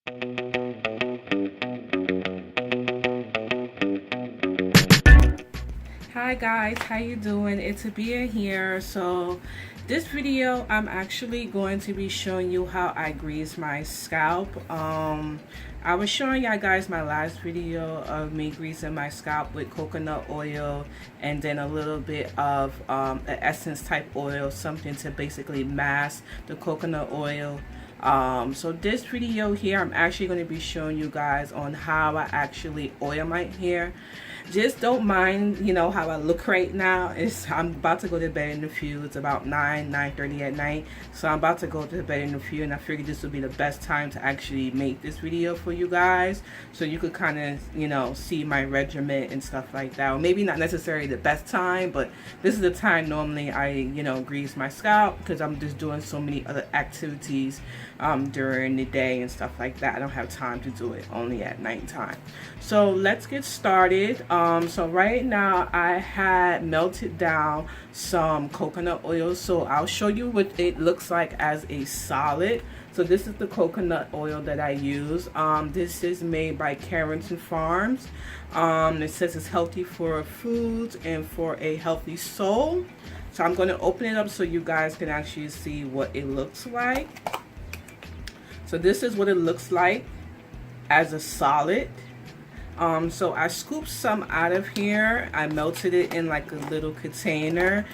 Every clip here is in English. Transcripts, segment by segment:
Hi guys, how you doing? It's Abia here. So this video I'm actually going to be showing you how I grease my scalp. I was showing y'all guys my last video of me greasing my scalp with coconut oil and then a little bit of an essence type oil, something to basically mask the coconut oil. So this video here I'm actually going to be showing you guys on how I actually oil my hair. Just don't mind, you know, how I look right now. I'm about to go to bed in a few. It's about 9:30 at night, so I'm about to go to bed in a few, and I figured this would be the best time to actually make this video for you guys, so you could kind of, you know, see my regimen and stuff like that. Or maybe not necessarily the best time, but this is the time normally I, you know, grease my scalp, because I'm just doing so many other activities during the day and stuff like that. I don't have time to do it only at nighttime. So let's get started. So right now I had melted down some coconut oil, so I'll show you what it looks like as a solid. So this is the coconut oil that I use. This is made by Carrington Farms. It says it's healthy for foods and for a healthy soul. So I'm going to open it up so you guys can actually see what it looks like. So this is what it looks like as a solid. So I scooped some out of here. I melted it in like a little container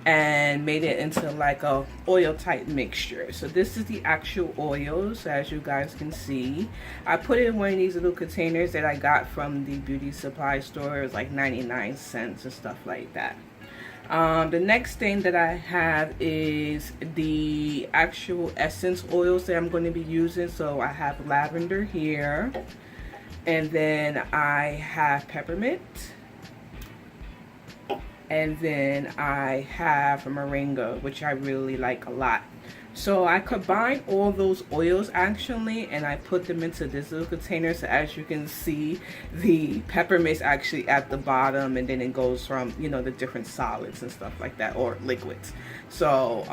and made it into like a oil type mixture. So this is the actual oils, as you guys can see. I put it in one of these little containers that I got from the beauty supply store. It was like 99 cents and stuff like that. The next thing that I have is the actual essence oils that I'm going to be using. So I have lavender here, and then I have peppermint, and then I have moringa, which I really like a lot. So I combined all those oils actually, and I put them into this little container. So as you can see, the peppermint's actually at the bottom, and then it goes from, you know, the different solids and stuff like that, or liquids. So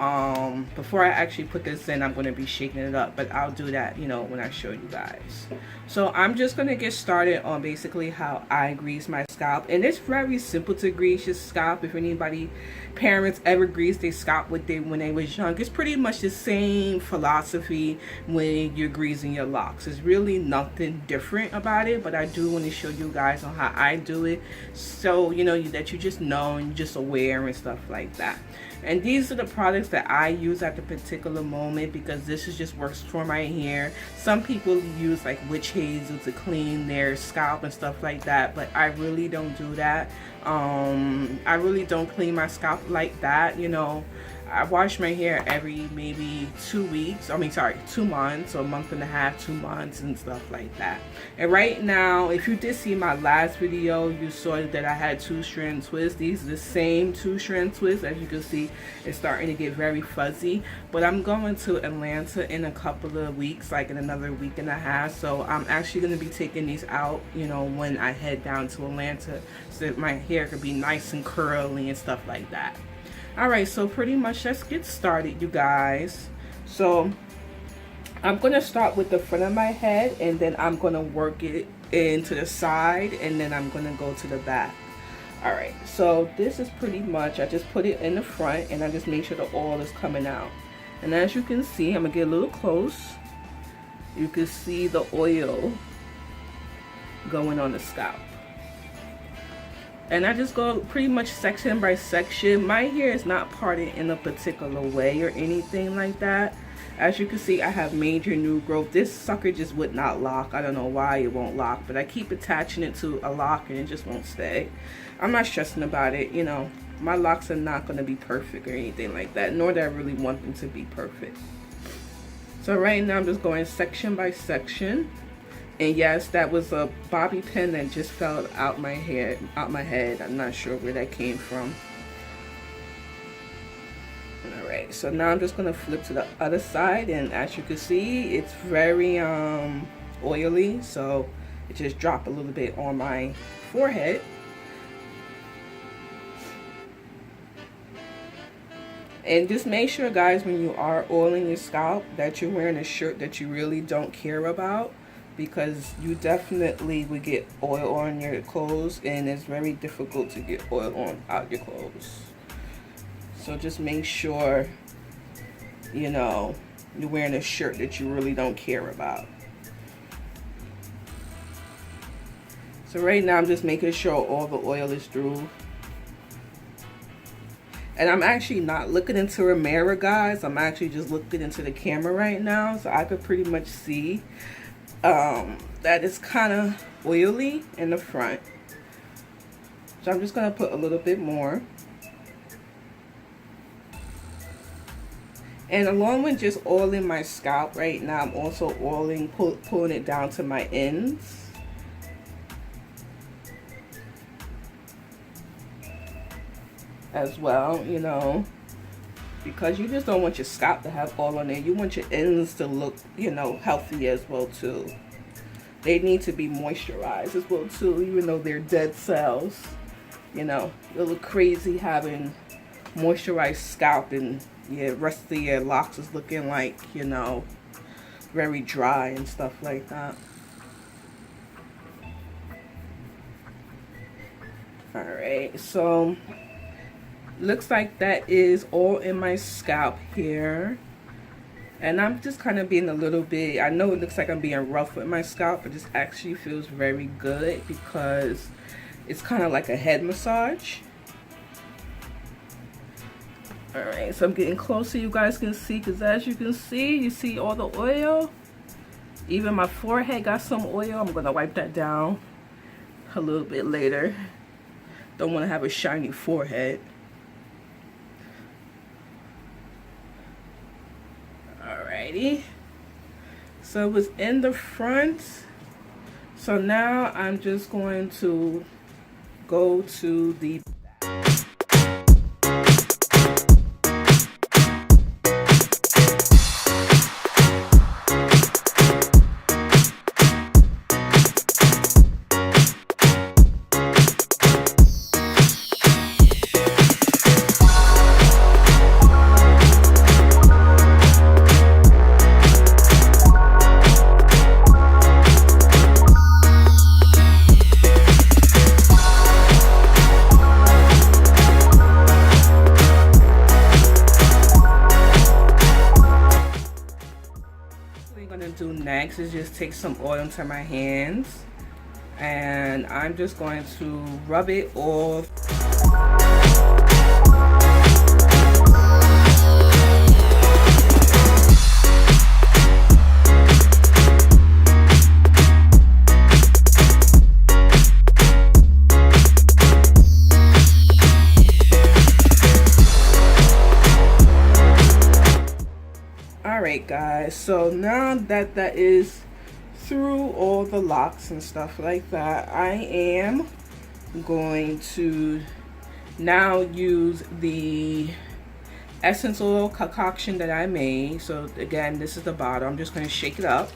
before I actually put this in, I'm going to be shaking it up, but I'll do that, you know, when I show you guys. So I'm just going to get started on basically how I grease my scalp, and it's very simple to grease your scalp. If anybody parents ever greased their scalp when they was young, it's pretty much the same philosophy when you're greasing your locks. There's really nothing different about it, but I do want to show you guys on how I do it, so you know that you just know and you're just aware and stuff like that. And these are the products that I use at the particular moment, because this is just works for my hair. Some people use like witch hazel to clean their scalp and stuff like that, but I really don't do that. I really don't clean my scalp like that, you know. I wash my hair every maybe 2 weeks. 2 months, or a month and a half, 2 months and stuff like that. And right now, if you did see my last video, you saw that I had 2-strand twists. These are the same 2-strand twists. As you can see, it's starting to get very fuzzy. But I'm going to Atlanta in a couple of weeks, like in another week and a half. So I'm actually going to be taking these out, you know, when I head down to Atlanta, so that my hair could be nice and curly and stuff like that. Alright, so pretty much let's get started, you guys. So I'm going to start with the front of my head, and then I'm going to work it into the side, and then I'm going to go to the back. Alright, so this is pretty much, I just put it in the front, and I just make sure the oil is coming out. And as you can see, I'm going to get a little close. You can see the oil going on the scalp. And I just go pretty much section by section. My hair is not parted in a particular way or anything like that. As you can see, I have major new growth. This sucker just would not lock. I don't know why it won't lock, but I keep attaching it to a lock and it just won't stay. I'm not stressing about it, you know. My locks are not going to be perfect or anything like that, nor do I really want them to be perfect. So right now I'm just going section by section. And yes, that was a bobby pin that just fell out my head. I'm not sure where that came from. Alright, so now I'm just going to flip to the other side, and as you can see, it's very oily, so it just dropped a little bit on my forehead. And just make sure, guys, when you are oiling your scalp, that you're wearing a shirt that you really don't care about. because you definitely would get oil on your clothes, and it's very difficult to get oil on out your clothes. So just make sure, you know, you're wearing a shirt that you really don't care about. So right now I'm just making sure all the oil is through. And I'm actually not looking into a mirror, guys. I'm actually just looking into the camera right now, so I could pretty much see that it's kind of oily in the front. So I'm just going to put a little bit more. And along with just oiling my scalp right now, I'm also oiling, pulling it down to my ends. As well, you know, because you just don't want your scalp to have oil on there. You want your ends to look, you know, healthy as well too. They need to be moisturized as well too, even though they're dead cells. You know, you look crazy having moisturized scalp and your rest of your locks is looking like, you know, very dry and stuff like that. All right, so looks like that is all in my scalp here, and I'm just kind of being a little bit, I know it looks like I'm being rough with my scalp, but this actually feels very good because it's kind of like a head massage. All right, so I'm getting closer, you guys can see, because as you can see, you see all the oil. Even my forehead got some oil. I'm gonna wipe that down a little bit later. Don't want to have a shiny forehead. Alrighty, so it was in the front. So now I'm just going to go to the do next is just take some oil into my hands, and I'm just going to rub it all. Alright guys, so now that that is through all the locks and stuff like that, I am going to now use the essence oil concoction that I made. So again, this is the bottle. I'm just going to shake it up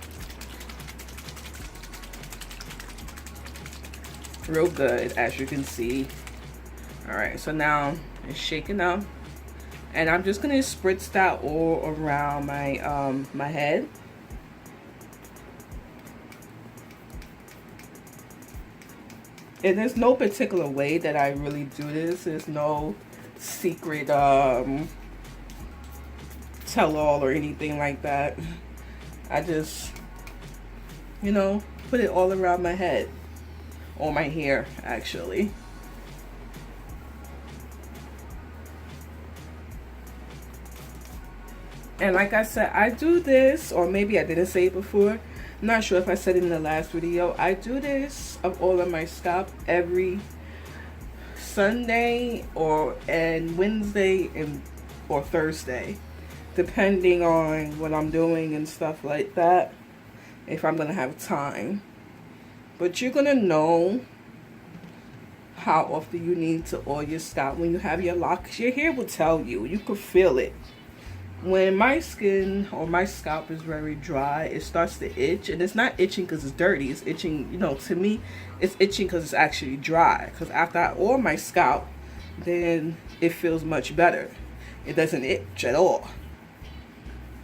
real good, as you can see. Alright, so now it's shaking up. And I'm just gonna spritz that all around my my head. And there's no particular way that I really do this. There's no secret tell-all or anything like that. I just, you know, put it all around my head, or my hair actually. And like I said, I do this, or maybe I didn't say it before. I'm not sure if I said it in the last video. I do this of all of my scalp every Sunday and Wednesday or Thursday, depending on what I'm doing and stuff like that, if I'm gonna have time. But you're gonna know how often you need to oil your scalp when you have your locks. Your hair will tell you. You can feel it. When my skin or my scalp is very dry, it starts to itch, and it's not itching because it's dirty. It's itching, you know, to me, it's itching because it's actually dry. Because after I oil my scalp, then it feels much better. It doesn't itch at all.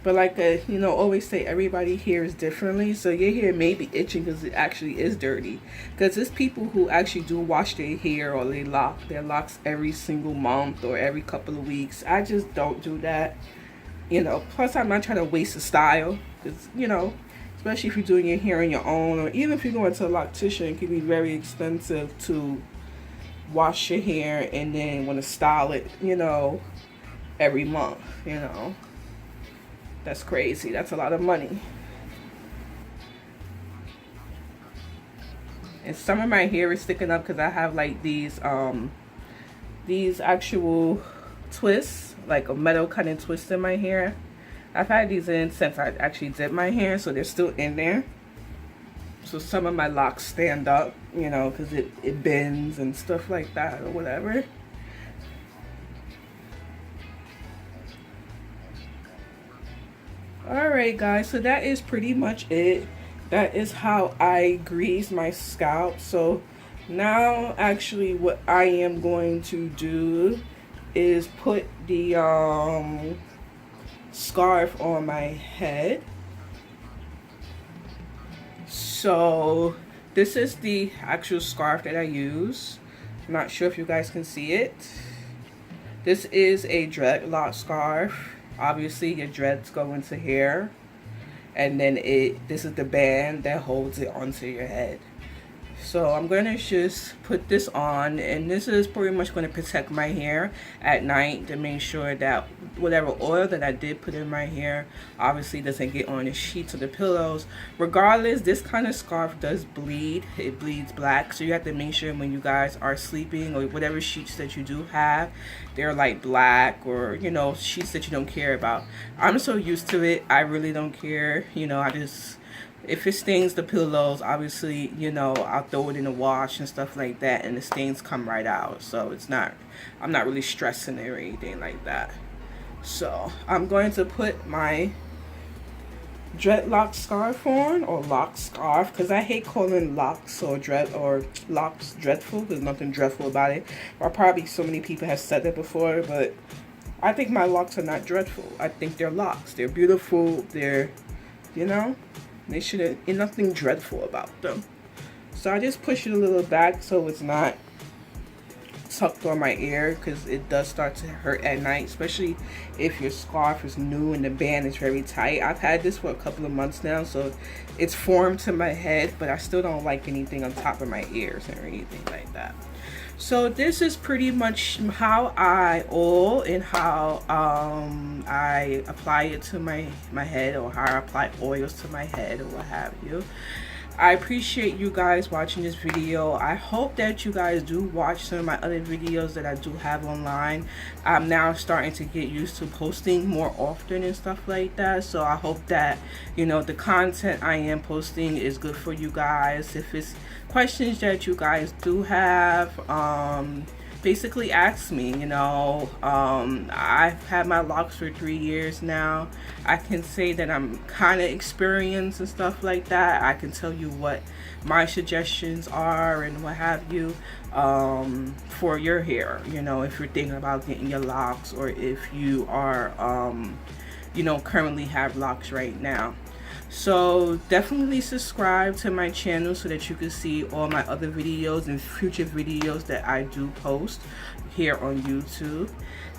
But like you know, always say everybody hears differently. So your hair may be itching because it actually is dirty. Because there's people who actually do wash their hair or they lock their locks every single month or every couple of weeks. I just don't do that. You know, plus I'm not trying to waste a style. Because, you know, especially if you're doing your hair on your own, or even if you're going to a loctician, it can be very expensive to wash your hair and then want to style it, you know, every month, you know. That's crazy. That's a lot of money. And some of my hair is sticking up because I have like these actual twists, like a metal kind of twist in my hair. I've had these in since I actually did my hair, so they're still in there. So some of my locks stand up, you know, because it bends and stuff like that or whatever. Alright guys, so that is pretty much it. That is how I grease my scalp. So now actually what I am going to do is put the scarf on my head. So this is the actual scarf that I use. I'm not sure if you guys can see it. This is a dreadlock scarf. Obviously your dreads go into here, and then this is the band that holds it onto your head. So I'm gonna just put this on, and this is pretty much going to protect my hair at night to make sure that whatever oil that I did put in my hair obviously doesn't get on the sheets or the pillows. Regardless, this kind of scarf does bleed. It bleeds black, so you have to make sure when you guys are sleeping or whatever sheets that you do have, they're like black, or you know, sheets that you don't care about. I'm so used to it, I really don't care. You know, I just, if it stains the pillows, obviously, you know, I'll throw it in the wash and stuff like that, and the stains come right out. So it's not, I'm not really stressing it or anything like that. So I'm going to put my dreadlock scarf on, or lock scarf, because I hate calling locks or locks dreadful. There's nothing dreadful about it. Or probably so many people have said that before, but I think my locks are not dreadful. I think they're locks. They're beautiful. They're, you know, they shouldn't be nothing dreadful about them. So I just push it a little back so it's not tucked on my ear, because it does start to hurt at night, especially if your scarf is new and the band is very tight. I've had this for a couple of months now, so it's formed to my head, but I still don't like anything on top of my ears or anything like that. So this is pretty much how I oil and how I apply it to my head, or how I apply oils to my head, or what have you. I appreciate you guys watching this video. I hope that you guys do watch some of my other videos that I do have online. I'm now starting to get used to posting more often and stuff like that. So I hope that, you know, the content I am posting is good for you guys. If it's questions that you guys do have, basically ask me. You know, I've had my locks for 3 years now. I can say that I'm kind of experienced and stuff like that. I can tell you what my suggestions are and what have you, for your hair. You know, if you're thinking about getting your locks, or if you are you know, currently have locks right now. So definitely subscribe to my channel so that you can see all my other videos and future videos that I do post here on YouTube.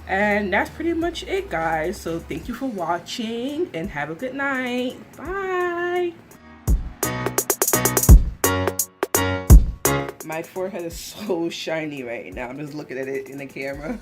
And that's pretty much it, guys. So thank you for watching, and have a good night. Bye. My forehead is so shiny right now. I'm just looking at it in the camera.